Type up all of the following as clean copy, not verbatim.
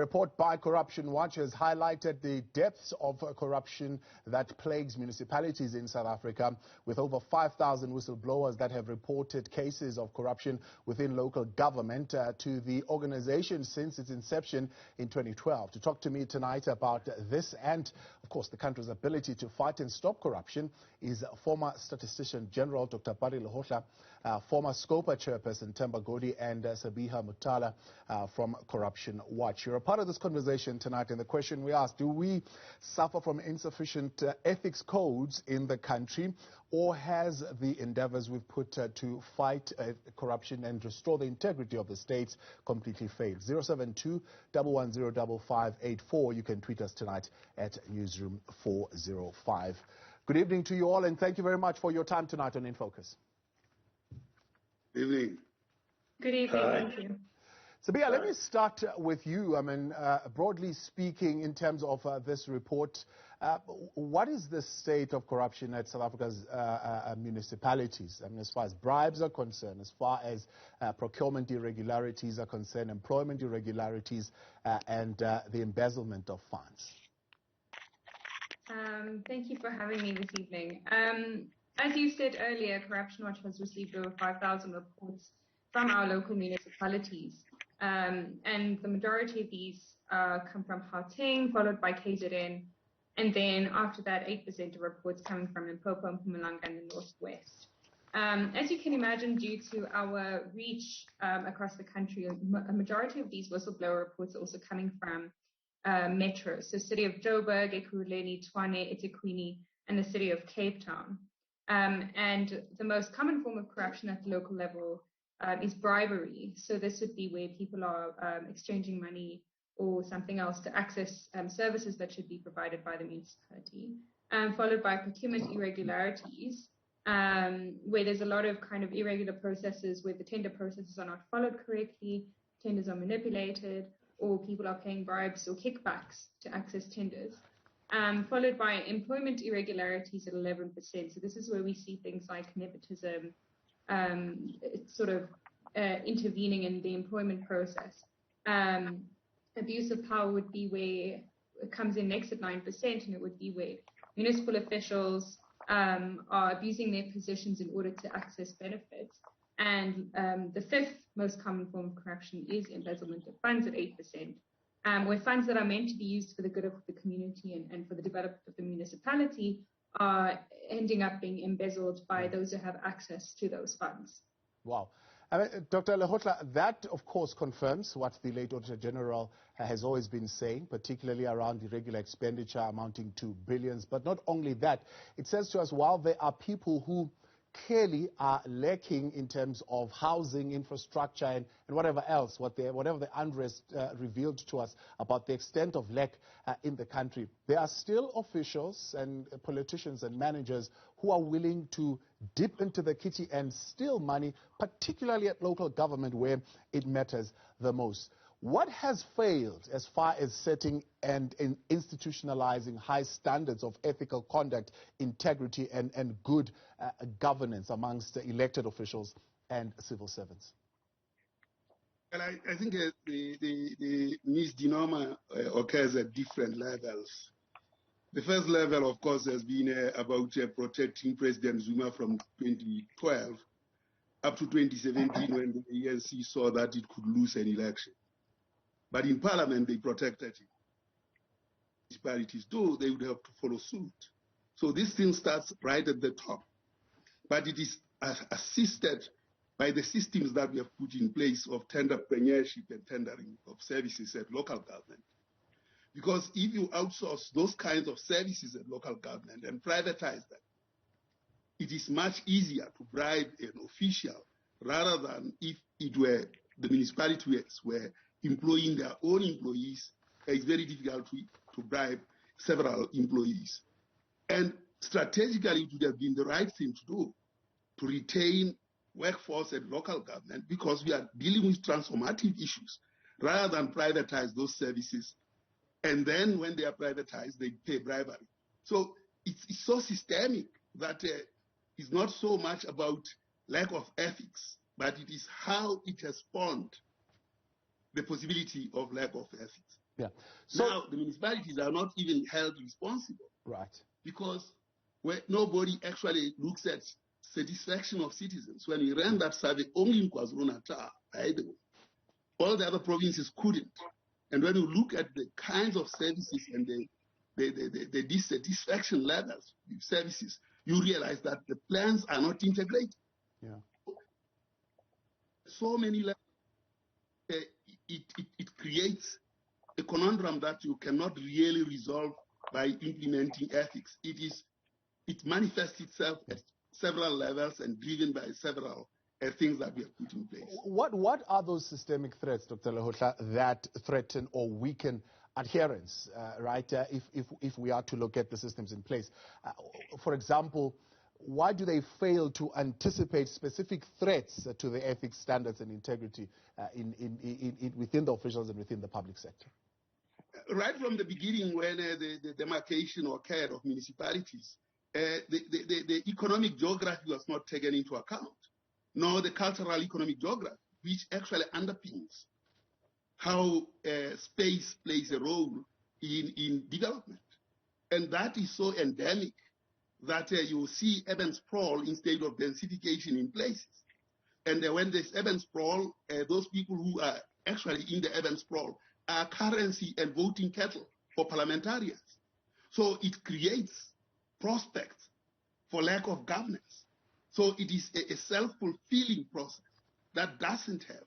report by Corruption Watch has highlighted the depths of corruption that plagues municipalities in South Africa, with over 5,000 whistleblowers that have reported cases of corruption within local government to the organization since its inception in 2012. To talk to me tonight about this and, of course, the country's ability to fight and stop corruption is former Statistician-General Dr Pali Lehola, former SCOPA Chairperson Themba Godi, and Sabeehah Motala from Corruption Watch. You're a part of this conversation tonight, and the question we ask: do we suffer from insufficient ethics codes in the country, or has the endeavors we've put to fight corruption and restore the integrity of the states completely failed? 072-110-5584. You can tweet us tonight at Newzroom 405. Good evening to you all, and thank you very much for your time tonight on In Focus. Good evening. Good evening. Thank you. Sabeehah, let me start with you. I mean, broadly speaking, in terms of this report, what is the state of corruption at South Africa's municipalities? I mean, as far as bribes are concerned, as far as procurement irregularities are concerned, employment irregularities, and the embezzlement of funds. Thank you for having me this evening. As you said earlier, Corruption Watch has received over 5,000 reports from our local municipalities. And the majority of these come from Gauteng, followed by KZN, and then after that, 8% of reports coming from Limpopo, Mpumalanga, and the Northwest. As you can imagine, due to our reach across the country, a majority of these whistleblower reports are also coming from metros, so city of Joburg, Ekurhuleni, Tshwane, eThekwini, and the city of Cape Town. And the most common form of corruption at the local level is bribery. So this would be where people are exchanging money or something else to access services that should be provided by the municipality, followed by procurement irregularities, where there's a lot of kind of irregular processes where the tender processes are not followed correctly, tenders are manipulated, or people are paying bribes or kickbacks to access tenders. Followed by employment irregularities at 11%. So this is where we see things like nepotism, sort of intervening in the employment process. Abuse of power would be where it comes in next at 9%, and it would be where municipal officials are abusing their positions in order to access benefits. And the fifth most common form of corruption is embezzlement of funds at 8%. Where funds that are meant to be used for the good of the community and for the development of the municipality are ending up being embezzled by those who have access to those funds. Wow. Dr. Lehola, that, of course, confirms what the late Auditor General has always been saying, particularly around irregular expenditure amounting to billions. But not only that, it says to us, while there are people who clearly are lacking in terms of housing, infrastructure, and whatever else, whatever the unrest revealed to us about the extent of lack in the country, there are still officials and politicians and managers who are willing to dip into the kitty and steal money, particularly at local government where it matters the most. What has failed as far as setting and institutionalizing high standards of ethical conduct, integrity, and good governance amongst elected officials and civil servants? Well, I think the misnomer occurs at different levels. The first level, of course, has been about protecting President Zuma from 2012 up to 2017 when the ANC saw that it could lose an election. But in Parliament, they protected him. Municipalities do, they would have to follow suit. So this thing starts right at the top. But it is assisted by the systems that we have put in place of tenderpreneurship and tendering of services at local government. Because if you outsource those kinds of services at local government and privatize them, it is much easier to bribe an official rather than if it were the municipalities were employing their own employees. It's very difficult to bribe several employees. And strategically, it would have been the right thing to do, to retain workforce at local government, because we are dealing with transformative issues, rather than privatize those services. And then when they are privatized, they pay bribery. So it's so systemic that it's not so much about lack of ethics, but it is how it has spawned the possibility of lack of ethics. Yeah. So now the municipalities are not even held responsible. Right. Because nobody actually looks at satisfaction of citizens. When we ran that survey only in KwaZulu-Natal, by the way, all the other provinces couldn't. And when you look at the kinds of services and the dissatisfaction levels with services, you realize that the plans are not integrated. Yeah. So many levels, it creates a conundrum that you cannot really resolve by implementing ethics. It manifests itself at several levels and driven by several things that we have put in place. What are those systemic threats, Dr. Lehola, that threaten or weaken adherence, right, if we are to look at the systems in place? For example, why do they fail to anticipate specific threats to the ethics standards and integrity within the officials and within the public sector? Right from the beginning, when the demarcation occurred of municipalities, the economic geography was not taken into account, nor the cultural economic geography, which actually underpins how space plays a role in development. And that is so endemic that you see urban sprawl instead of densification in places. And when there's urban sprawl, those people who are actually in the urban sprawl are currency and voting cattle for parliamentarians. So it creates prospects for lack of governance. So it is a self-fulfilling process that doesn't have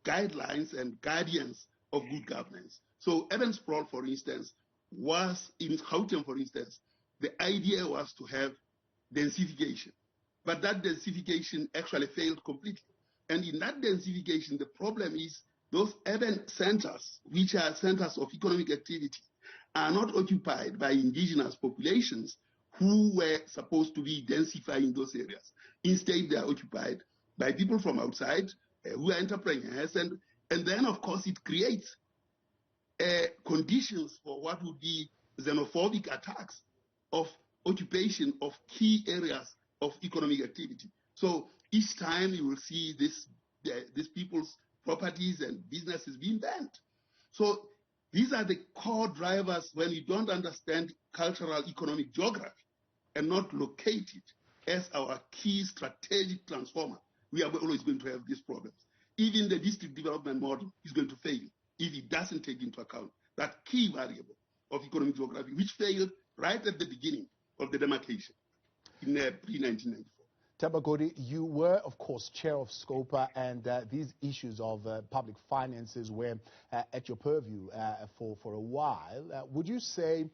guidelines and guardians of good governance. So urban sprawl, for instance, was in Gauteng, for instance, the idea was to have densification. But that densification actually failed completely. And in that densification, the problem is those urban centers, which are centers of economic activity, are not occupied by indigenous populations who were supposed to be densifying those areas. Instead, they are occupied by people from outside who are entrepreneurs. And then, of course, it creates conditions for what would be xenophobic attacks of occupation of key areas of economic activity. So each time you will see these people's properties and businesses being banned. So these are the core drivers when you don't understand cultural economic geography and not locate it as our key strategic transformer. We are always going to have these problems. Even the district development model is going to fail if it doesn't take into account that key variable of economic geography, which failed right at the beginning of the demarcation in pre-1994. Themba Godi, you were, of course, chair of SCOPA, and these issues of public finances were at your purview for a while. Would you say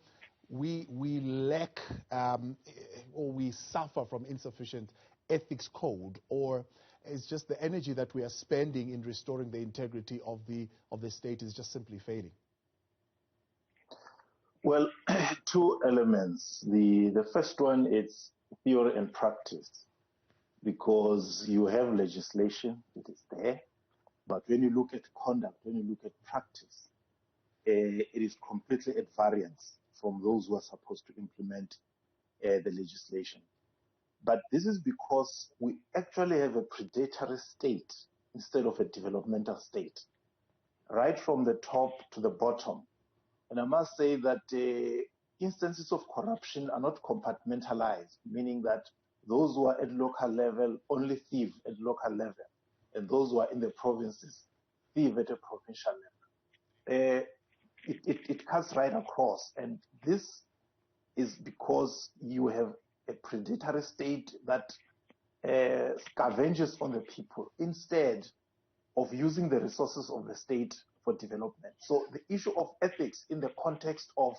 we lack or we suffer from insufficient ethics code, or it's just the energy that we are spending in restoring the integrity of the state is just simply fading? Well, two elements. The first one is theory and practice, because you have legislation, it is there, but when you look at conduct, when you look at practice, it is completely at variance from those who are supposed to implement the legislation. But this is because we actually have a predatory state instead of a developmental state, right from the top to the bottom. And I must say that instances of corruption are not compartmentalized, meaning that those who are at local level only thieve at local level, and those who are in the provinces thieve at a provincial level. It cuts right across, and this is because you have a predatory state that scavenges on the people instead of using the resources of the state for development. So the issue of ethics in the context of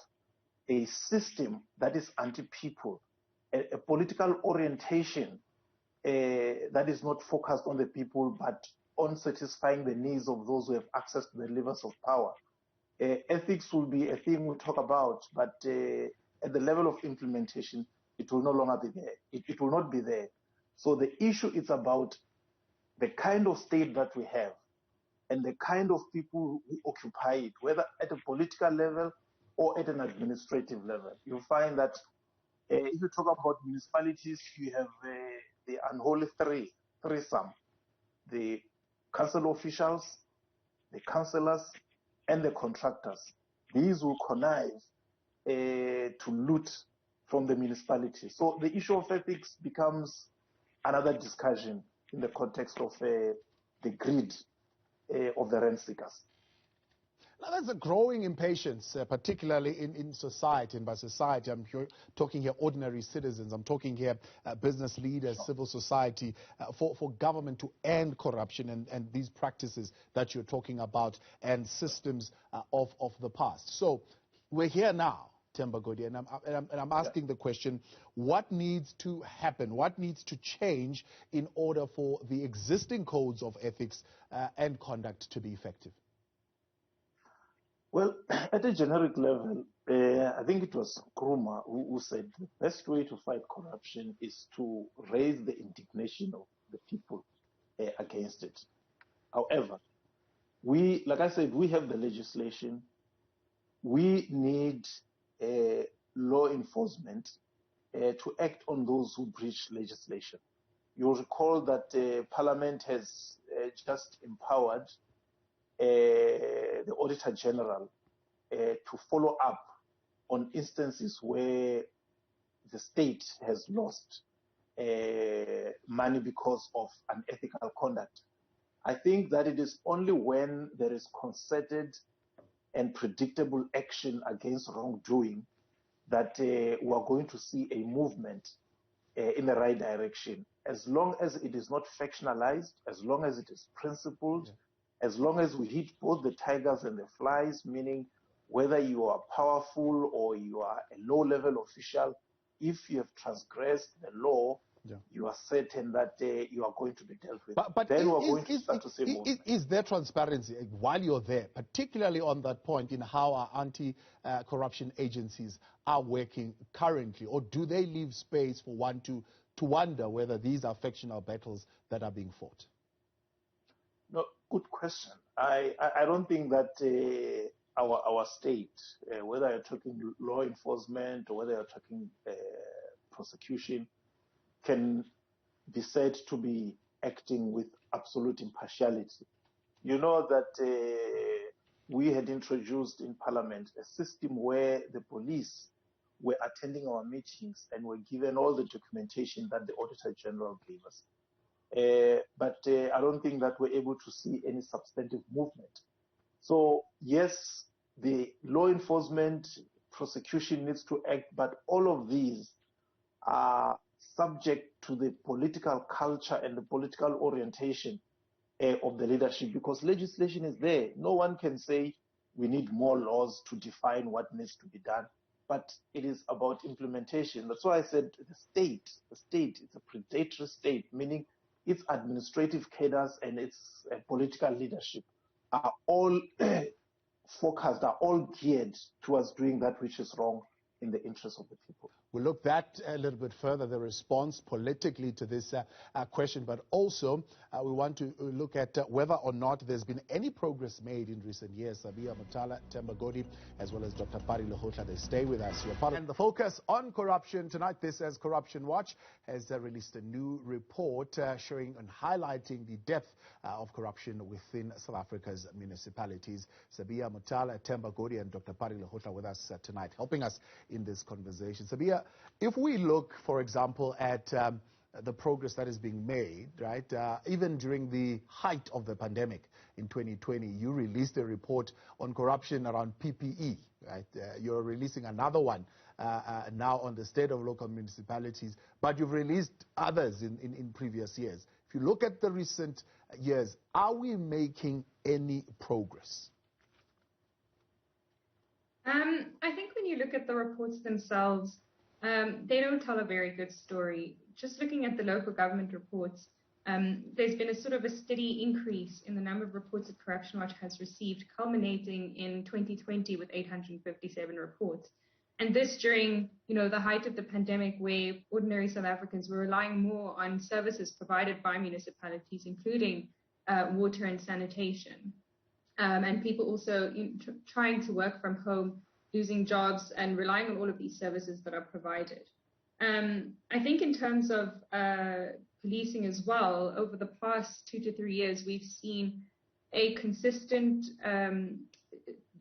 a system that is anti-people, a political orientation that is not focused on the people but on satisfying the needs of those who have access to the levers of power. Ethics will be a thing we talk about, but at the level of implementation, it will no longer be there. It will not be there. So the issue is about the kind of state that we have and the kind of people who occupy it, whether at a political level or at an administrative level. You'll find that if you talk about municipalities, you have the unholy threesome: the council officials, the councillors, and the contractors. These will connive to loot from the municipality. So the issue of ethics becomes another discussion in the context of the greed of the rent seekers. Now, there's a growing impatience, particularly in society, and by society, I'm talking here ordinary citizens, I'm talking here business leaders, civil society, for government to end corruption and these practices that you're talking about and systems of the past. So we're here now, Themba Godi, and I'm asking the question, what needs to happen, what needs to change in order for the existing codes of ethics and conduct to be effective? Well, at a generic level, I think it was Nkrumah who said the best way to fight corruption is to raise the indignation of the people against it. However, like I said, we have the legislation. We need law enforcement to act on those who breach legislation. You'll recall that Parliament has just empowered the Auditor General to follow up on instances where the state has lost money because of unethical conduct. I think that it is only when there is concerted and predictable action against wrongdoing that we are going to see a movement in the right direction. As long as it is not factionalized, as long as it is principled, as long as we hit both the tigers and the flies, meaning whether you are powerful or you are a low-level official, if you have transgressed the law, you are certain that you are going to be dealt with. But then we're going to start to see movement. Is there transparency while you're there, particularly on that point in how our anti-corruption agencies are working currently, or do they leave space for one to wonder whether these are fictional battles that are being fought? No, good question. I don't think that our state, whether you're talking law enforcement or whether you're talking prosecution, can be said to be acting with absolute impartiality. You know that we had introduced in Parliament a system where the police were attending our meetings and were given all the documentation that the Auditor General gave us. But I don't think that we're able to see any substantive movement. So yes, the law enforcement, prosecution needs to act, but all of these are subject to the political culture and the political orientation of the leadership, because legislation is there. No one can say we need more laws to define what needs to be done, but it is about implementation. That's why I said the state is a predatory state, meaning its administrative cadres and its political leadership are all focused, are all geared towards doing that which is wrong in the interest of the people. We'll look that a little bit further, the response politically to this question, but also we want to look at whether or not there's been any progress made in recent years. Sabeehah Motala, Themba Godi, as well as Dr. Pali Lehola, they stay with us. And the focus on corruption tonight, this as Corruption Watch has released a new report showing and highlighting the depth of corruption within South Africa's municipalities. Sabeehah Motala, Themba Godi, and Dr. Pali Lehola with us tonight, helping us in this conversation. Sabeehah, if we look, for example, at the progress that is being made, right, even during the height of the pandemic in 2020, you released a report on corruption around PPE, right? You're releasing another one now on the state of local municipalities, but you've released others in previous years. If you look at the recent years, are we making any progress? I think when you look at the reports themselves, they don't tell a very good story. Just looking at the local government reports, there's been a sort of a steady increase in the number of reports that Corruption Watch has received, culminating in 2020 with 857 reports. And this during, the height of the pandemic, where ordinary South Africans were relying more on services provided by municipalities, including water and sanitation. And people also trying to work from home, losing jobs, and relying on all of these services that are provided. I think in terms of policing as well, over the past 2 to 3 years, we've seen a consistent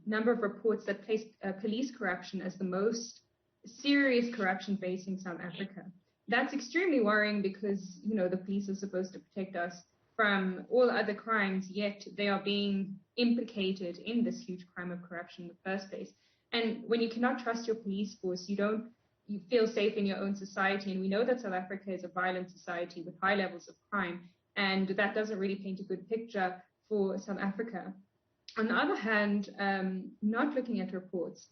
number of reports that place police corruption as the most serious corruption facing South Africa. That's extremely worrying because, you know, the police are supposed to protect us from all other crimes, yet they are being implicated in this huge crime of corruption in the first place. And when you cannot trust your police force, you feel safe in your own society. And we know that South Africa is a violent society with high levels of crime, and that doesn't really paint a good picture for South Africa. On the other hand, not looking at reports,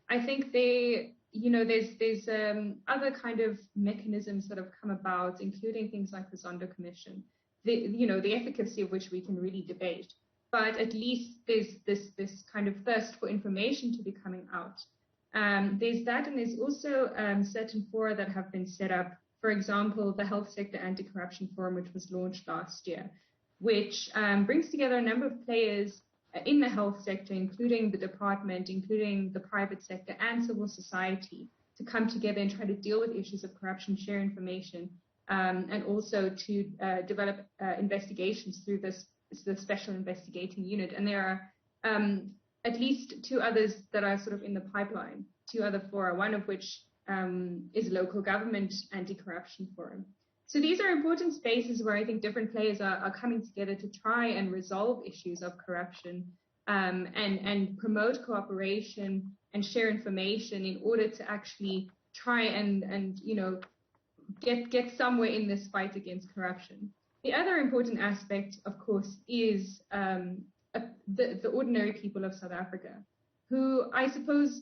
I think there's other kind of mechanisms that have come about, including things like the Zondo Commission, the efficacy of which we can really debate. But at least there's this kind of thirst for information to be coming out. There's that, and there's also certain fora that have been set up. For example, the Health Sector Anti-Corruption Forum, which was launched last year, which brings together a number of players in the health sector, including the department, including the private sector and civil society, to come together and try to deal with issues of corruption, share information, and also to develop investigations through the Special Investigating Unit. And there are at least two others that are sort of in the pipeline, two other fora, one of which is Local Government Anti-Corruption Forum. So these are important spaces where I think different players are coming together to try and resolve issues of corruption and promote cooperation and share information in order to actually try and get somewhere in this fight against corruption. The other important aspect, of course, is the ordinary people of South Africa, who I suppose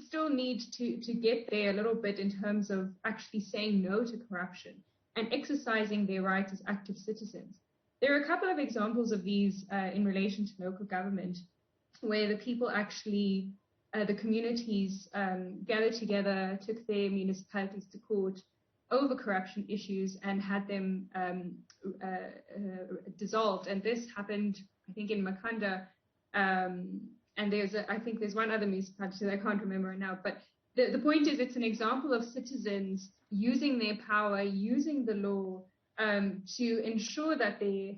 still need to get there a little bit in terms of actually saying no to corruption and exercising their rights as active citizens. There are a couple of examples of these in relation to local government, where the people actually, the communities gathered together, took their municipalities to court over corruption issues and had them dissolved. And this happened, I think, in Makhanda, and I think there's one other municipality that I can't remember now. But the point is, it's an example of citizens using their power, using the law to ensure that their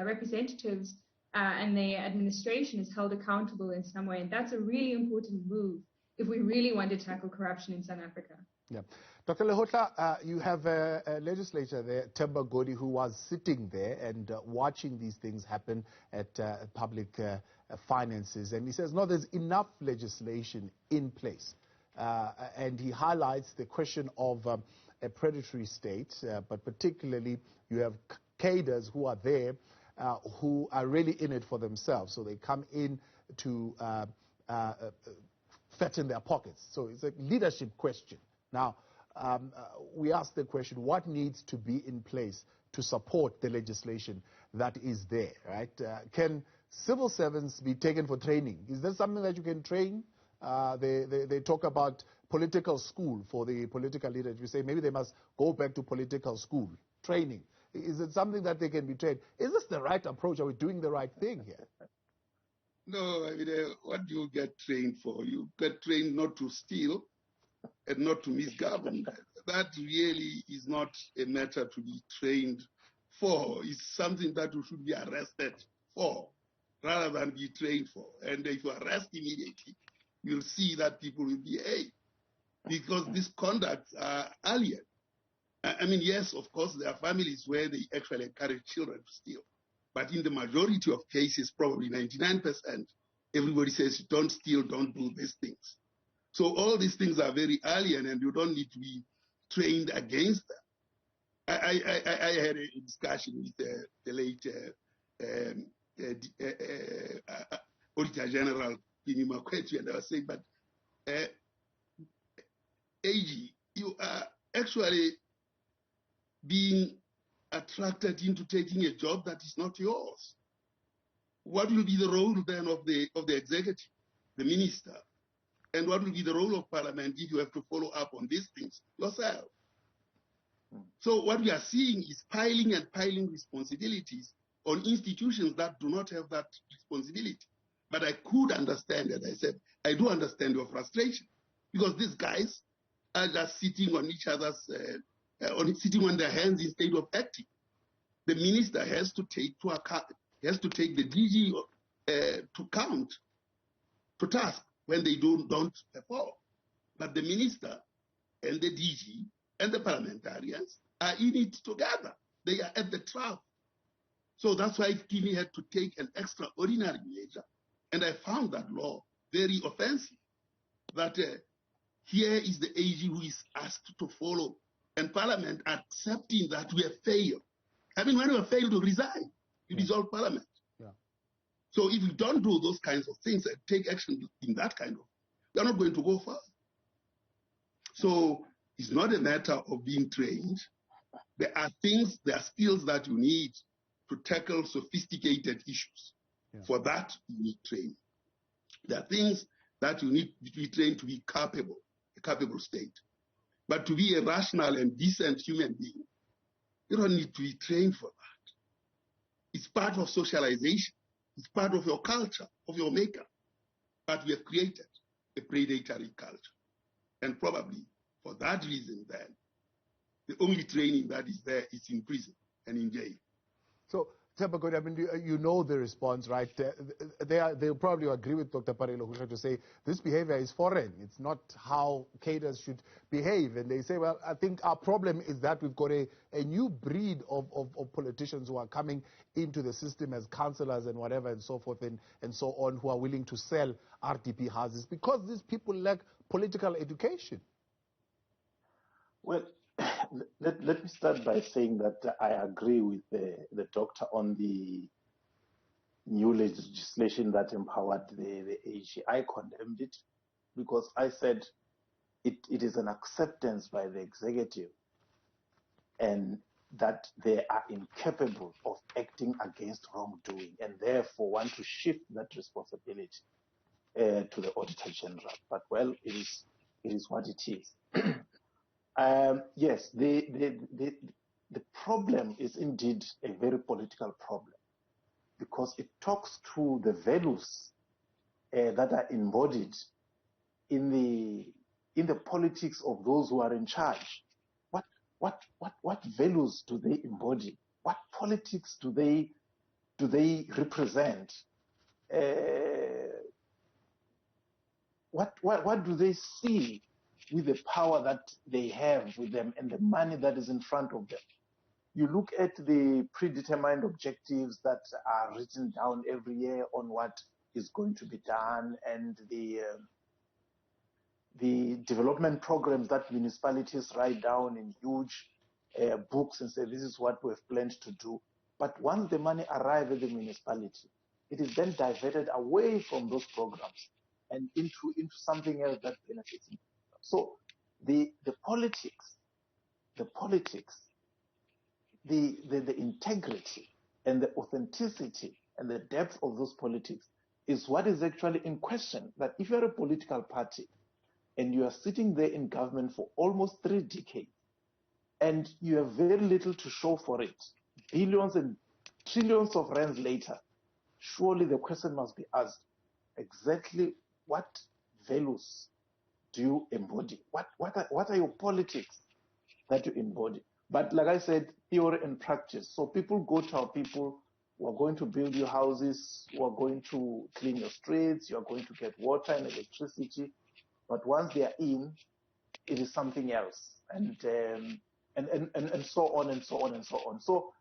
representatives and their administration is held accountable in some way. And that's a really important move if we really want to tackle corruption in South Africa. Yeah. Dr. Lehola, you have a legislator there, Themba Godi, who was sitting there and watching these things happen at public finances. And he says, no, there's enough legislation in place. And he highlights the question of a predatory state, but particularly you have cadres who are there who are really in it for themselves. So they come in to fatten their pockets. So it's a leadership question. Now, we ask the question, what needs to be in place to support the legislation that is there, right? Can civil servants be taken for training? Is there something that you can train? They talk about political school for the political leaders. We say maybe they must go back to political school, training. Is it something that they can be trained? Is this the right approach? Are we doing the right thing here? No, I mean, what do you get trained for? You get trained not to steal and not to misgovern. That really is not a matter to be trained for. It's something that you should be arrested for rather than be trained for. And if you arrest immediately, you'll see that people will behave because these conducts are alien. I mean, yes, of course, there are families where they actually encourage children to steal. But in the majority of cases, probably 99%, everybody says, don't steal, don't do these things. So all these things are very alien and you don't need to be trained against them. I had a discussion with the late Auditor General Pini Makwethu, and I was saying, but AG, you are actually being attracted into taking a job that is not yours. What will be the role then of the executive, the minister? And what will be the role of Parliament if you have to follow up on these things yourself? So what we are seeing is piling and piling responsibilities on institutions that do not have that responsibility. But I could understand, as I said, I do understand your frustration because these guys are just sitting on each other's, sitting on their hands instead of acting. The minister has to take to account, has to take the DG to count to task when they don't perform. But the minister and the DG and the parliamentarians are in it together. They are at the trough. So that's why Kimi had to take an extraordinary measure. And I found that law very offensive, that here is the AG who is asked to follow, and Parliament accepting that we have failed. I mean, when we have failed to resign, you dissolve Parliament. Yeah. So if you don't do those kinds of things and take action in that kind of, you're not going to go far. So it's not a matter of being trained. There are things, there are skills that you need to tackle sophisticated issues. Yeah. For that, you need training. There are things that you need to be trained to be capable, a capable state. But to be a rational and decent human being, you don't need to be trained for that. It's part of socialization. It's part of your culture, of your makeup. But we have created a predatory culture. And probably for that reason then, the only training that is there is in prison and in jail. So, Themba Godi, I mean, you know the response, right? They'll probably agree with Dr. Pali Lehola to say this behavior is foreign. It's not how cadres should behave. And they say, well, I think our problem is that we've got a new breed of politicians who are coming into the system as councillors and whatever and so forth and so on, who are willing to sell RDP houses because these people lack political education. Well, let me start by saying that I agree with the doctor on the new legislation that empowered the AG. I condemned it because I said it is an acceptance by the executive and that they are incapable of acting against wrongdoing and therefore want to shift that responsibility to the Auditor General. But well, it is what it is. Yes, the problem is indeed a very political problem because it talks to the values that are embodied in the politics of those who are in charge. What values do they embody? What politics do they represent? What do they see with the power that they have with them and the money that is in front of them? You look at the predetermined objectives that are written down every year on what is going to be done, and the development programs that municipalities write down in huge books and say this is what we've planned to do. But once the money arrives at the municipality, it is then diverted away from those programs and into something else that benefits them. So the politics, the integrity and the authenticity and the depth of those politics is what is actually in question. That if you're a political party and you are sitting there in government for almost 3 decades and you have very little to show for it, billions and trillions of rands later, surely the question must be asked, exactly what values do you embody? What are your politics that you embody? But like I said, theory and practice. So people go to our people, we are going to build your houses, we are going to clean your streets, you are going to get water and electricity. But once they are in, it is something else. And so on and so on and so on. So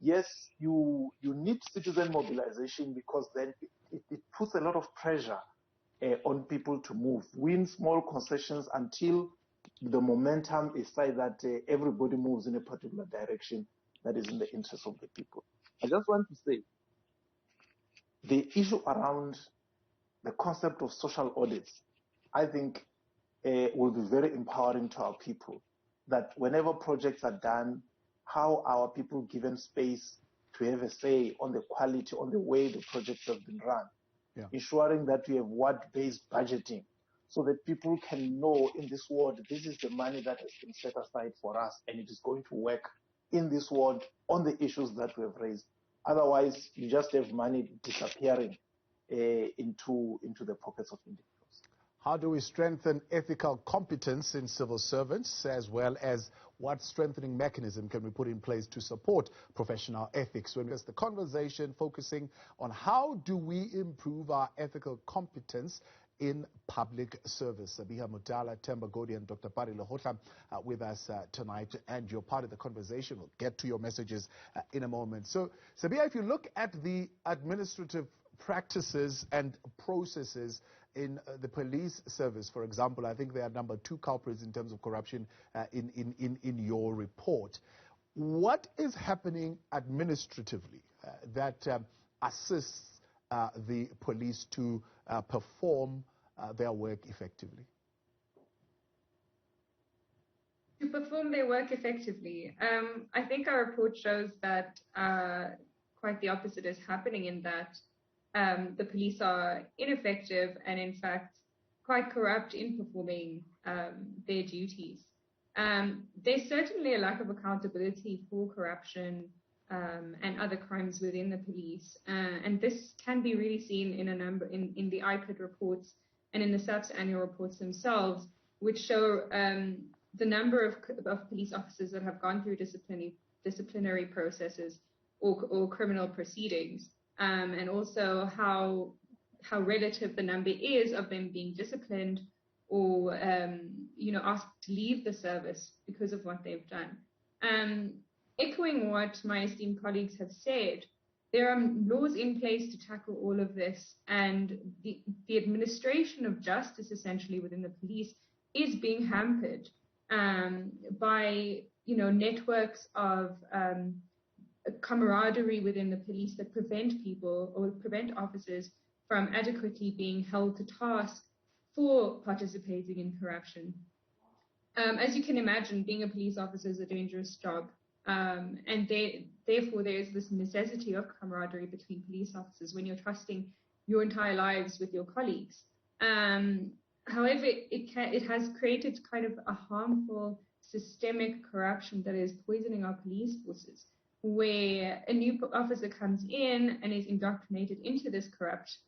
yes, you need citizen mobilization because then it puts a lot of pressure on people to move, win small concessions until the momentum is such that everybody moves in a particular direction that is in the interest of the people. I just want to say the issue around the concept of social audits, I think will be very empowering to our people, that whenever projects are done, how our people given space to have a say on the quality, on the way the projects have been run. Yeah. Ensuring that we have ward-based budgeting so that people can know in this ward, this is the money that has been set aside for us and it is going to work in this ward on the issues that we have raised. Otherwise, you just have money disappearing into the pockets of individuals. How do we strengthen ethical competence in civil servants, as well as what strengthening mechanism can we put in place to support professional ethics? When it's the conversation focusing on how do we improve our ethical competence in public service. Sabeehah Motala, Themba Godi, and Dr. Pali Lehola with us tonight, and you're part of the conversation. We'll get to your messages in a moment. So, Sabeehah, if you look at the administrative practices and processes in the police service, for example, I think they are number 2 culprits in terms of corruption in your report. What is happening administratively that assists the police to perform their work effectively? To perform their work effectively, I think our report shows that quite the opposite is happening, in that the police are ineffective and, in fact, quite corrupt in performing their duties. There's certainly a lack of accountability for corruption and other crimes within the police, and this can be really seen in in the IPID reports and in the SAP's annual reports themselves, which show the number of police officers that have gone through disciplinary processes or criminal proceedings, and also how relative the number is of them being disciplined or asked to leave the service because of what they've done. Echoing what my esteemed colleagues have said, there are laws in place to tackle all of this, and the administration of justice essentially within the police is being hampered by networks of camaraderie within the police that prevent people or prevent officers from adequately being held to task for participating in corruption. As you can imagine, being a police officer is a dangerous job, and therefore there is this necessity of camaraderie between police officers when you're trusting your entire lives with your colleagues. However, it has created kind of a harmful systemic corruption that is poisoning our police forces, where a new officer comes in and is indoctrinated into this corrupt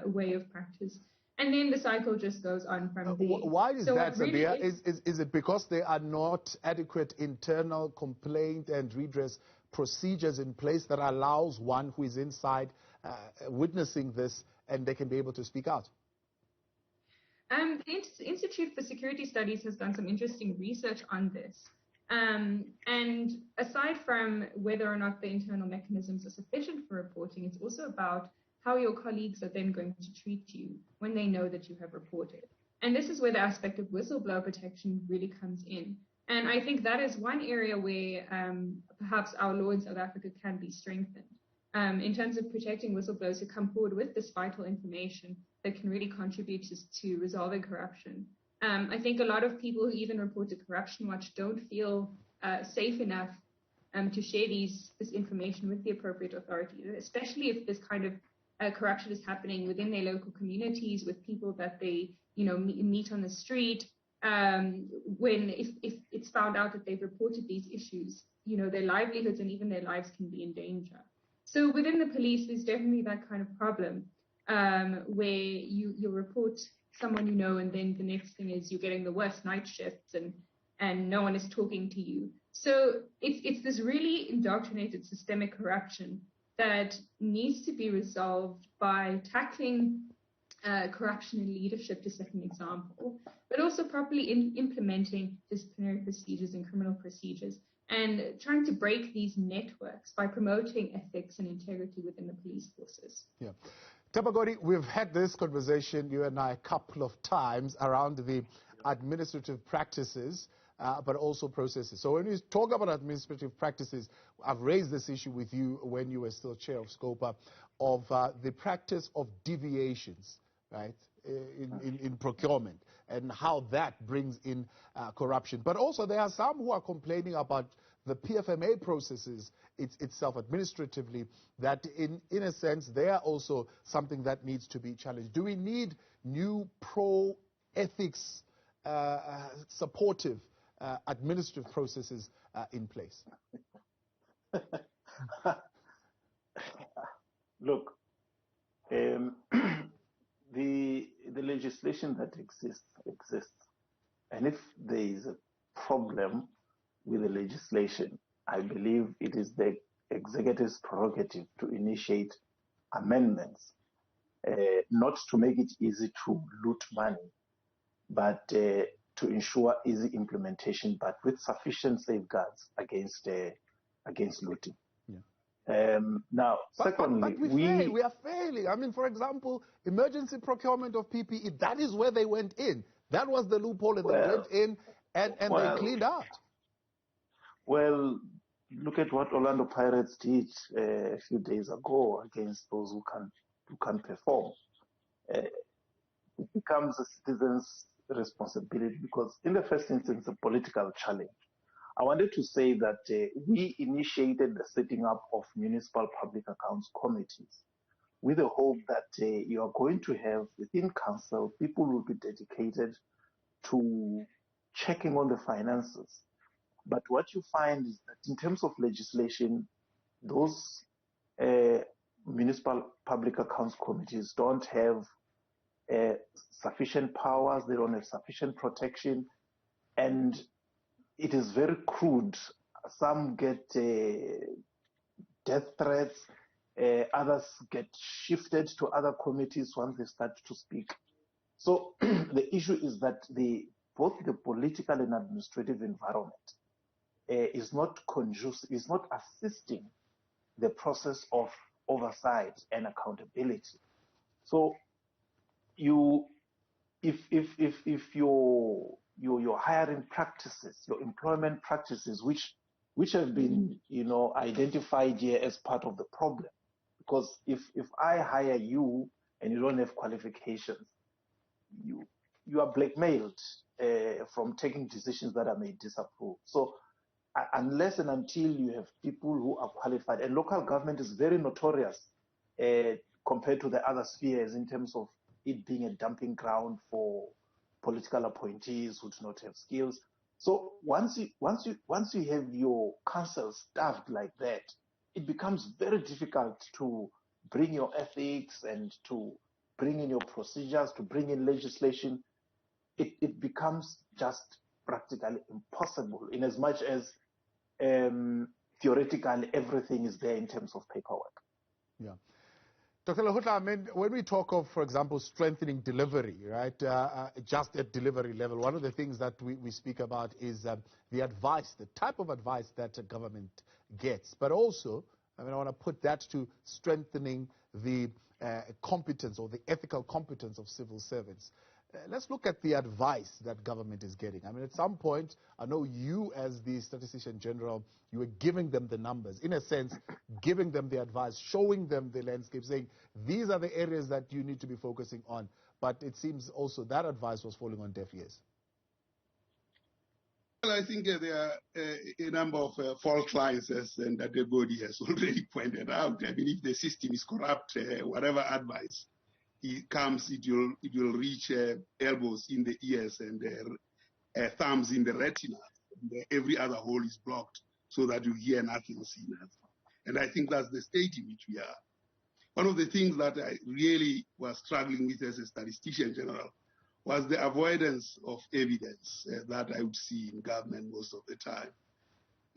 way of practice. And then the cycle just goes on from there. Why is that, Sabeehah? Is it because there are not adequate internal complaint and redress procedures in place that allows one who is inside witnessing this and they can be able to speak out? The Institute for Security Studies has done some interesting research on this. And aside from whether or not the internal mechanisms are sufficient for reporting, it's also about how your colleagues are then going to treat you when they know that you have reported. And this is where the aspect of whistleblower protection really comes in. And I think that is one area where perhaps our law in South Africa can be strengthened in terms of protecting whistleblowers who come forward with this vital information that can really contribute to resolving corruption. I think a lot of people who even report to Corruption Watch don't feel safe enough to share this information with the appropriate authority, especially if this kind of corruption is happening within their local communities with people that they meet on the street. If it's found out that they've reported these issues, their livelihoods and even their lives can be in danger. So within the police, there's definitely that kind of problem where you report someone and then the next thing is you're getting the worst night shifts and no one is talking to you. So it's this really indoctrinated systemic corruption that needs to be resolved by tackling corruption in leadership, to set an example, but also properly implementing disciplinary procedures and criminal procedures, and trying to break these networks by promoting ethics and integrity within the police forces. Yeah. Themba Godi, we've had this conversation, you and I, a couple of times around the administrative practices, but also processes. So when we talk about administrative practices, I've raised this issue with you when you were still chair of SCOPA, of the practice of deviations, right, in procurement, and how that brings in corruption. But also there are some who are complaining about the PFMA processes itself administratively, that in a sense they are also something that needs to be challenged. Do we need new pro-ethics supportive administrative processes in place? Look, the legislation that exists, and if there is a problem with the legislation, I believe it is the executive's prerogative to initiate amendments not to make it easy to loot money, but to ensure easy implementation, but with sufficient safeguards against looting. Now, secondly, but we are failing. I mean, for example, emergency procurement of PPE, that is where they went in. That was the loophole, and they went in and they cleaned out. Well, look at what Orlando Pirates did a few days ago against those who can't perform. It becomes a citizen's responsibility because, in the first instance, a political challenge. I wanted to say that we initiated the setting up of municipal public accounts committees with the hope that you are going to have within council, people will be dedicated to checking on the finances. But what you find is that in terms of legislation, those municipal public accounts committees don't have sufficient powers, they don't have sufficient protection, and it is very crude. Some get death threats, others get shifted to other committees once they start to speak. So the issue is that both the political and administrative environment is not conducive, is not assisting the process of oversight and accountability. So if your hiring practices, your employment practices, which have been identified here as part of the problem, because if I hire you and you don't have qualifications, you are blackmailed from taking decisions that I may disapprove. So unless and until you have people who are qualified, and local government is very notorious compared to the other spheres in terms of it being a dumping ground for political appointees who do not have skills. So once you have your council staffed like that, it becomes very difficult to bring your ethics and to bring in your procedures, to bring in legislation. It becomes just practically impossible in as much as theoretically everything is there in terms of paperwork. Yeah. Dr. Lehola, I mean, when we talk of, for example, strengthening delivery, right, just at delivery level, one of the things that we speak about is the advice, the type of advice that a government gets. But also, I mean, I want to put that to strengthening the competence or the ethical competence of civil servants. Let's look at the advice that government is getting. I mean, at some point, I know you as the Statistician General, you were giving them the numbers, in a sense, giving them the advice, showing them the landscape, saying, these are the areas that you need to be focusing on. But it seems also that advice was falling on deaf ears. Well, I think there are a number of fault lines, as Dr. Godi has already pointed out. I mean, if the system is corrupt, whatever advice it comes, it will reach elbows in the ears and thumbs in the retina. And every other hole is blocked so that you hear nothing, see nothing. And I think that's the state in which we are. One of the things that I really was struggling with as a statistician general was the avoidance of evidence that I would see in government most of the time.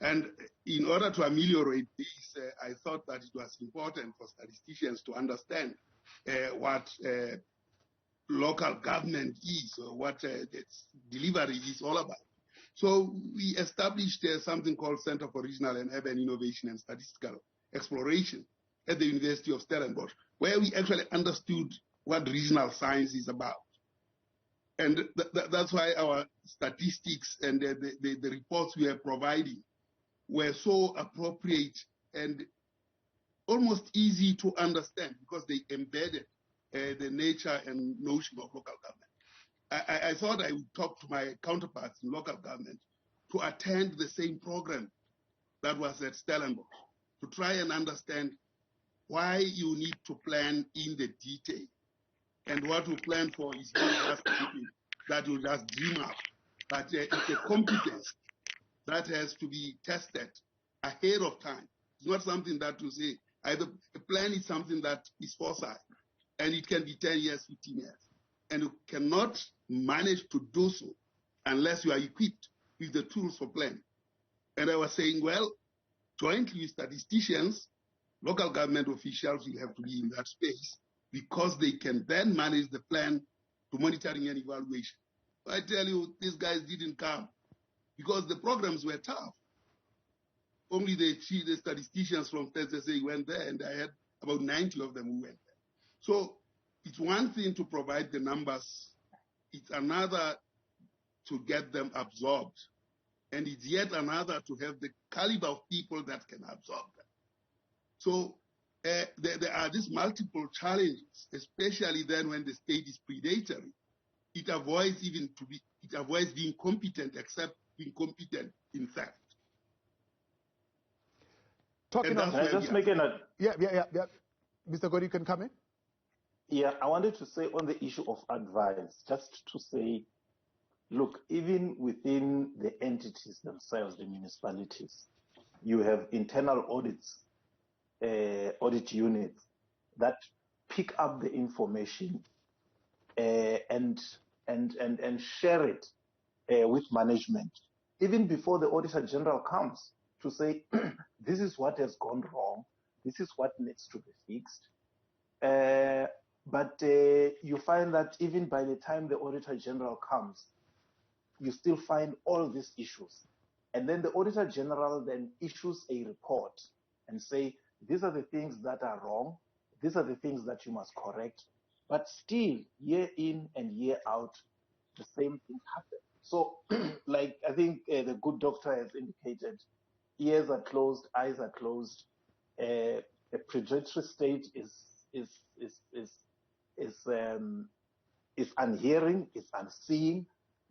And in order to ameliorate this, I thought that it was important for statisticians to understand what local government is, or what its delivery is all about. So we established something called Center for Regional and Urban Innovation and Statistical Exploration at the University of Stellenbosch, where we actually understood what regional science is about. And that's why our statistics and the reports we are providing were so appropriate and almost easy to understand because they embedded the nature and notion of local government. I thought I would talk to my counterparts in local government to attend the same program that was at Stellenbosch, to try and understand why you need to plan in the detail. And what we plan for is not just something that you just dream up, but it's a competence that has to be tested ahead of time. It's not something that you say, either a plan is something that is foresight, and it can be 10 years, 15 years. And you cannot manage to do so unless you are equipped with the tools for planning. And I was saying, well, jointly with statisticians, local government officials will have to be in that space because they can then manage the plan to monitoring and evaluation. I tell you, these guys didn't come because the programs were tough. Only the statisticians from SSA went there, and I had about 90 of them who went there. So it's one thing to provide the numbers. It's another to get them absorbed. And it's yet another to have the caliber of people that can absorb them. So there are these multiple challenges, especially then when the state is predatory. It avoids being competent, except being competent in theft. Talking on, can I just make an yeah. Mr. Godi, you can come in. Yeah, I wanted to say on the issue of advice, just to say, look, even within the entities themselves, the municipalities, you have internal audits, audit units that pick up the information and share it with management, even before the Auditor General comes to say, this is what has gone wrong, this is what needs to be fixed. But you find that even by the time the Auditor General comes, you still find all these issues. And then the Auditor General then issues a report and say, these are the things that are wrong, these are the things that you must correct. But still, year in and year out, the same thing happens. So, like I think the good doctor has indicated, ears are closed, eyes are closed. A predatory state is unhearing, is unseeing,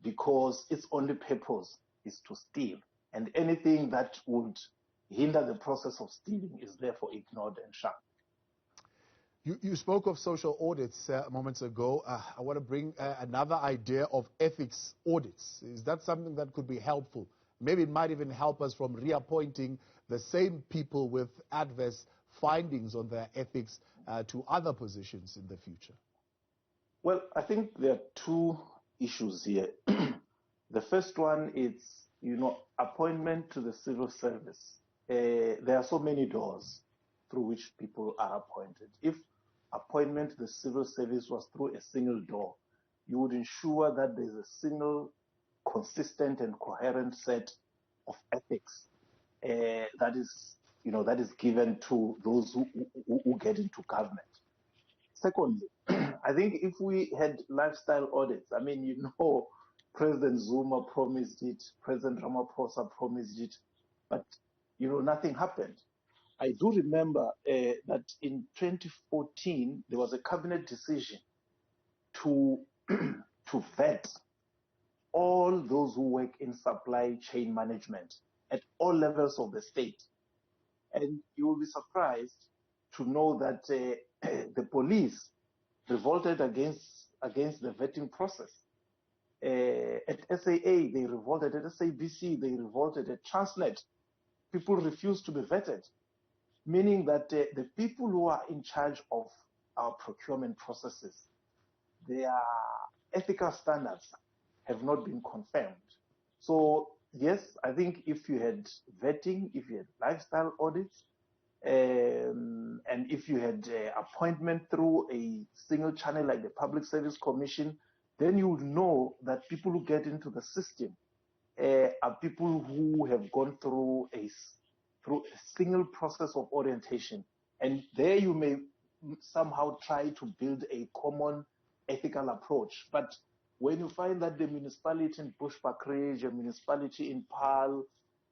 because its only purpose is to steal. And anything that would hinder the process of stealing is therefore ignored and shunned. You spoke of social audits moments ago. I want to bring another idea of ethics audits. Is that something that could be helpful? Maybe it might even help us from reappointing the same people with adverse findings on their ethics to other positions in the future. Well, I think there are two issues here. The first one is, appointment to the civil service. There are so many doors through which people are appointed. If appointment to the civil service was through a single door, you would ensure that there's a single, consistent and coherent set of ethics that is given to those who get into government. Secondly, I think if we had lifestyle audits, President Zuma promised it, President Ramaphosa promised it, but nothing happened. I do remember that in 2014 there was a cabinet decision to vet all those who work in supply chain management at all levels of the state. And you will be surprised to know that the police revolted against the vetting process. At SAA, they revolted. At SABC, they revolted. At Transnet, people refused to be vetted, meaning that the people who are in charge of our procurement processes, their ethical standards have not been confirmed. So yes, I think if you had vetting, if you had lifestyle audits, and if you had appointment through a single channel like the Public Service Commission, then you would know that people who get into the system are people who have gone through a single process of orientation. And there you may somehow try to build a common ethical approach. But when you find that the municipality in Bushbuckridge, a municipality in Paarl,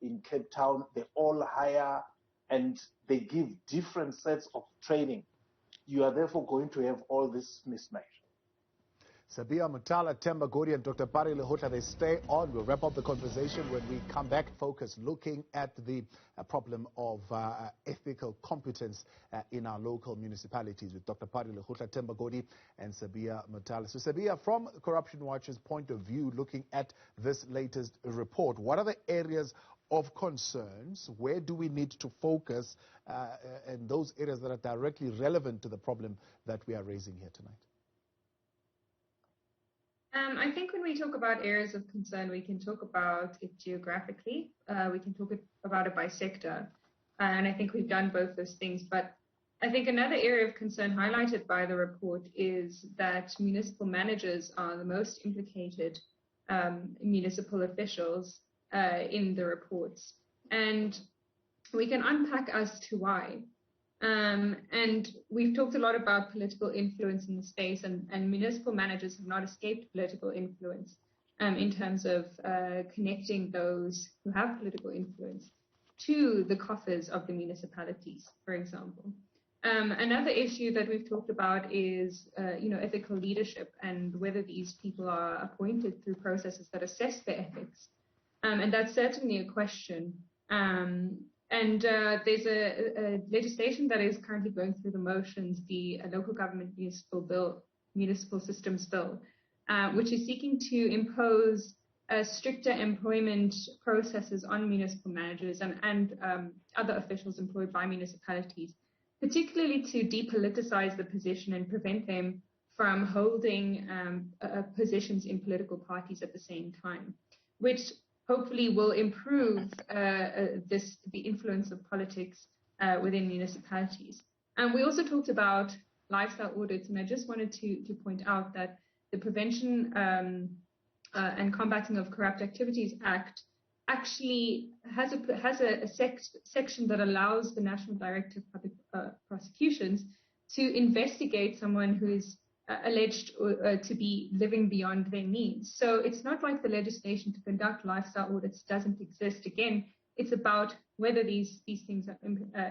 in Cape Town, they all hire and they give different sets of training, you are therefore going to have all this mismatch. Sabeehah Motala, Themba Godi, and Dr. Pali Lehola, they stay on. We'll wrap up the conversation when we come back. Focus looking at the problem of ethical competence in our local municipalities with Dr. Pali Lehola, Themba Godi, and Sabeehah Motala. So Sabeehah, from Corruption Watch's point of view, looking at this latest report, what are the areas of concerns? Where do we need to focus in those areas that are directly relevant to the problem that we are raising here tonight? I think when we talk about areas of concern, we can talk about it geographically. We can talk about it by sector. And I think we've done both those things. But I think another area of concern highlighted by the report is that municipal managers are the most implicated municipal officials in the reports. And we can unpack as to why. And we've talked a lot about political influence in the space, and municipal managers have not escaped political influence in terms of connecting those who have political influence to the coffers of the municipalities, for example. Another issue that we've talked about is, ethical leadership and whether these people are appointed through processes that assess their ethics. And that's certainly a question. And there's a legislation that is currently going through the motions, the Local Government Municipal Systems Bill, which is seeking to impose stricter employment processes on municipal managers and other officials employed by municipalities, particularly to depoliticize the position and prevent them from holding positions in political parties at the same time, which hopefully will improve the influence of politics within municipalities. And we also talked about lifestyle audits, and I just wanted to point out that the Prevention and Combating of Corrupt Activities Act actually has a section that allows the National Director of Public Prosecutions to investigate someone who is alleged to be living beyond their means. So it's not like the legislation to conduct lifestyle audits doesn't exist. Again, it's about whether these things are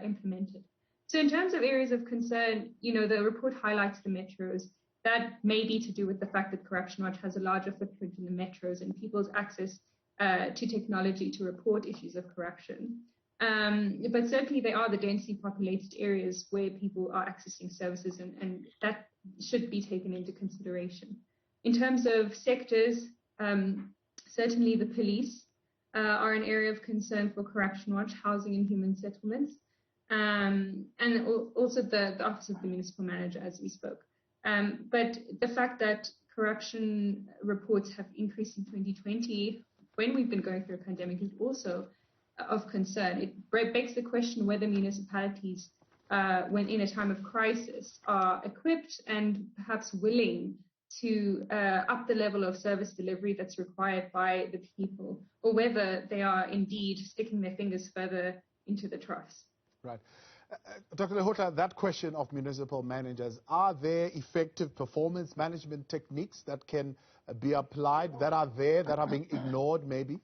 implemented. So in terms of areas of concern, the report highlights the metros. That may be to do with the fact that Corruption Watch has a larger footprint in the metros and people's access to technology to report issues of corruption. But certainly they are the densely populated areas where people are accessing services, and that should be taken into consideration. In terms of sectors, certainly the police are an area of concern for Corruption Watch, housing and human settlements, and also the Office of the Municipal Manager, as we spoke. But the fact that corruption reports have increased in 2020, when we've been going through a pandemic, is also of concern. It begs the question whether municipalities, when in a time of crisis, are equipped and perhaps willing to up the level of service delivery that's required by the people, or whether they are indeed sticking their fingers further into the troughs. Right. Dr. Lehola, that question of municipal managers, are there effective performance management techniques that can be applied, that are being ignored maybe?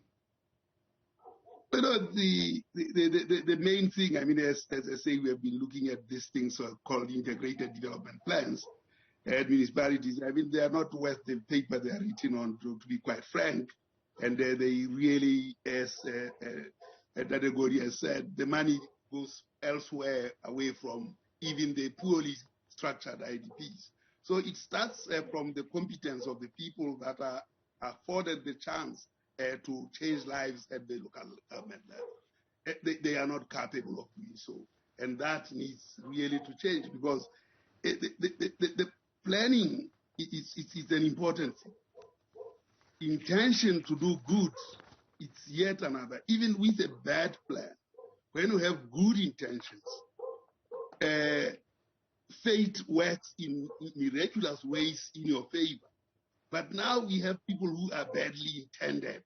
The main thing, as I say, we have been looking at these things called integrated development plans at municipalities. They are not worth the paper they are written on, to be quite frank. And they really, as Themba Godi has said, the money goes elsewhere, away from even the poorly structured IDPs. So it starts from the competence of the people that are afforded the chance to change lives at the local government level. They are not capable of doing so. And that needs really to change, because the planning is an important thing. Intention to do good, it's yet another. Even with a bad plan, when you have good intentions, fate works in miraculous ways in your favor. But now we have people who are badly intended.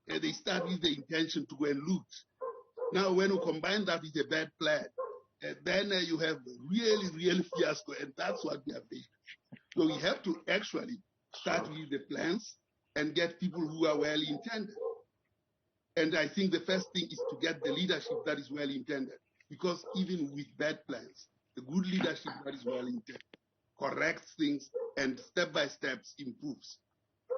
They start with the intention to go and loot. Now, when you combine that with a bad plan, then you have really fiasco, and that's what we are facing. So we have to actually start with the plans and get people who are well intended. And I think the first thing is to get the leadership that is well intended, because even with bad plans, the good leadership that is well intended corrects things and step by steps improves.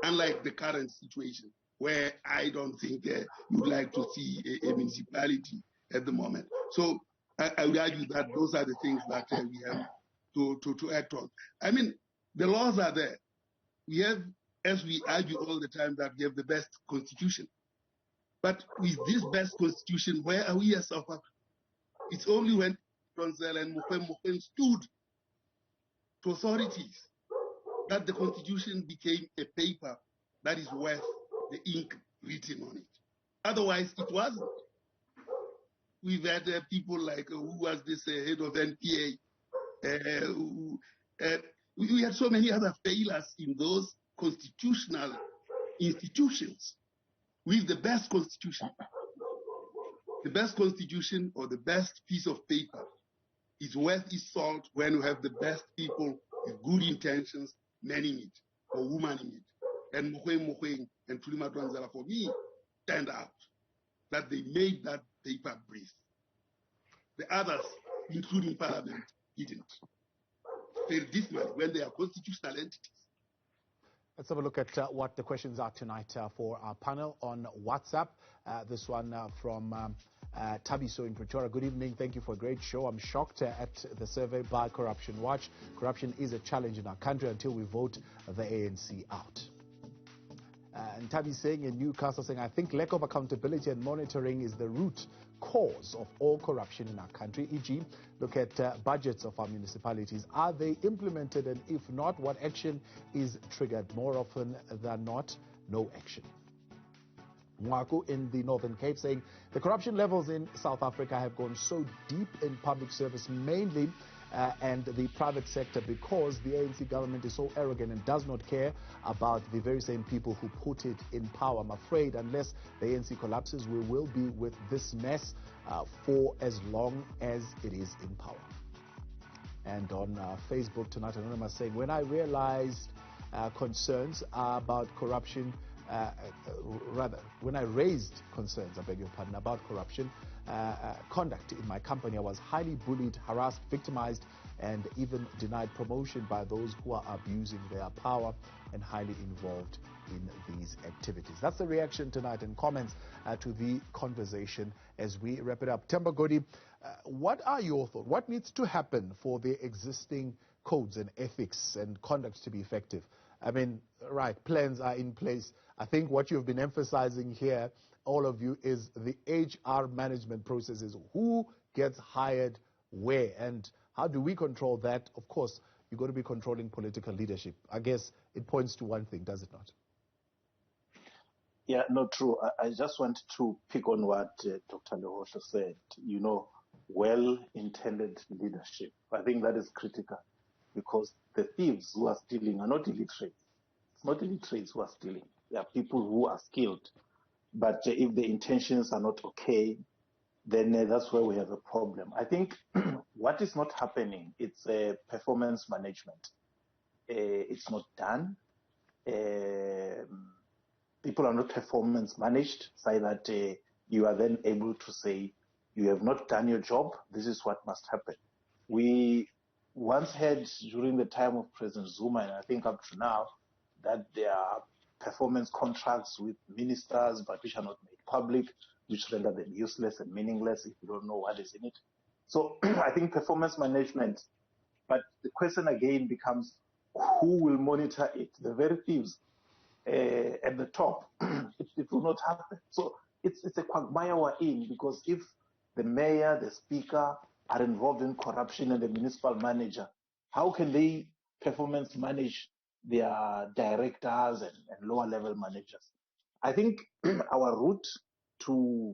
Unlike the current situation, where I don't think you'd like to see a municipality at the moment. So I would argue that those are the things that we have to act on. The laws are there. We have, as we argue all the time, that we have the best constitution. But with this best constitution, where are we as South Africa? It's only when Tonzel and Mokwen stood to authorities that the constitution became a paper that is worth the ink written on it. Otherwise, it wasn't. We've had people like, who was this head of NPA, We had so many other failures in those constitutional institutions. We have the best constitution. The best constitution or the best piece of paper is worth its salt when you have the best people with good intentions manning it or womaning it. And Mokweng and Tulima Dwanzala, for me, stand out that they made that paper breathe. The others, including Parliament, didn't. Failed dismally when they are constitutional entities. Let's have a look at what the questions are tonight for our panel on WhatsApp. This one from Tabiso in Pretoria. Good evening. Thank you for a great show. I'm shocked at the survey by Corruption Watch. Corruption is a challenge in our country until we vote the ANC out. And Tabi saying in Newcastle, saying, I think lack of accountability and monitoring is the root cause of all corruption in our country. E.g., look at budgets of our municipalities. Are they implemented? And if not, what action is triggered? More often than not, no action. Mwaku in the Northern Cape saying, the corruption levels in South Africa have gone so deep in public service, mainly and the private sector, because the ANC government is so arrogant and does not care about the very same people who put it in power. I'm afraid unless the ANC collapses, we will be with this mess for as long as it is in power. And on Facebook tonight, Anonymous saying, when I realized concerns about corruption, when I raised concerns, I beg your pardon, about corruption conduct in my company, I was highly bullied, harassed, victimized, and even denied promotion by those who are abusing their power and highly involved in these activities. That's the reaction tonight and comments to the conversation as we wrap it up. Themba Godi, what are your thoughts? What needs to happen for the existing codes and ethics and conduct to be effective? I mean, right, plans are in place. I think what you've been emphasizing here, all of you, is the HR management processes. Who gets hired where and how do we control that? Of course, you've got to be controlling political leadership. I guess it points to one thing, does it not? Yeah, no, true. I just want to pick on what Dr. Lehola said. You know, well-intended leadership. I think that is critical because the thieves who are stealing are not illiterate. It's not illiterates who are stealing. They are people who are skilled. But if the intentions are not okay, then that's where we have a problem. I think what is not happening, it's performance management. It's not done. People are not performance managed, so that you are then able to say, you have not done your job, this is what must happen. We once had, during the time of President Zuma, and I think up to now, that there are performance contracts with ministers, but which are not made public, which render them useless and meaningless if you don't know what is in it. So I think performance management, but the question again becomes, who will monitor it? The very thieves at the top, it will not happen. So it's a quagmire we're in, because if the mayor, the speaker are involved in corruption and the municipal manager, how can they performance manage their directors and lower level managers? I think our route to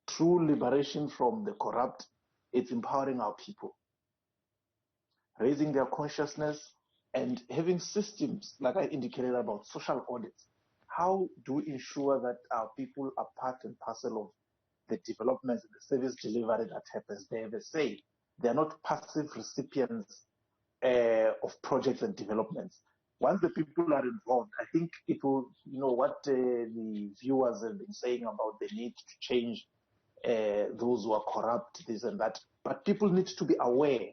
true liberation from the corrupt, it's empowering our people, raising their consciousness and having systems, like I indicated about social audits. How do we ensure that our people are part and parcel of the developments and the service delivery that happens? They have a say. They are not passive recipients of projects and developments. Once the people are involved, I think it will, you know, what the viewers have been saying about the need to change those who are corrupt, this and that. But people need to be aware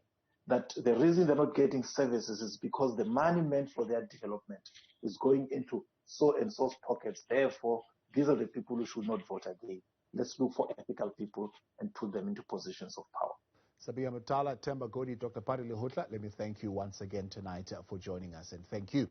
that the reason they're not getting services is because the money meant for their development is going into so and so's pockets. Therefore, these are the people who should not vote again. Let's look for ethical people and put them into positions of power. Sabeehah Motala, Themba Godi, Dr. Pali Lehola, let me thank you once again tonight for joining us, and thank you.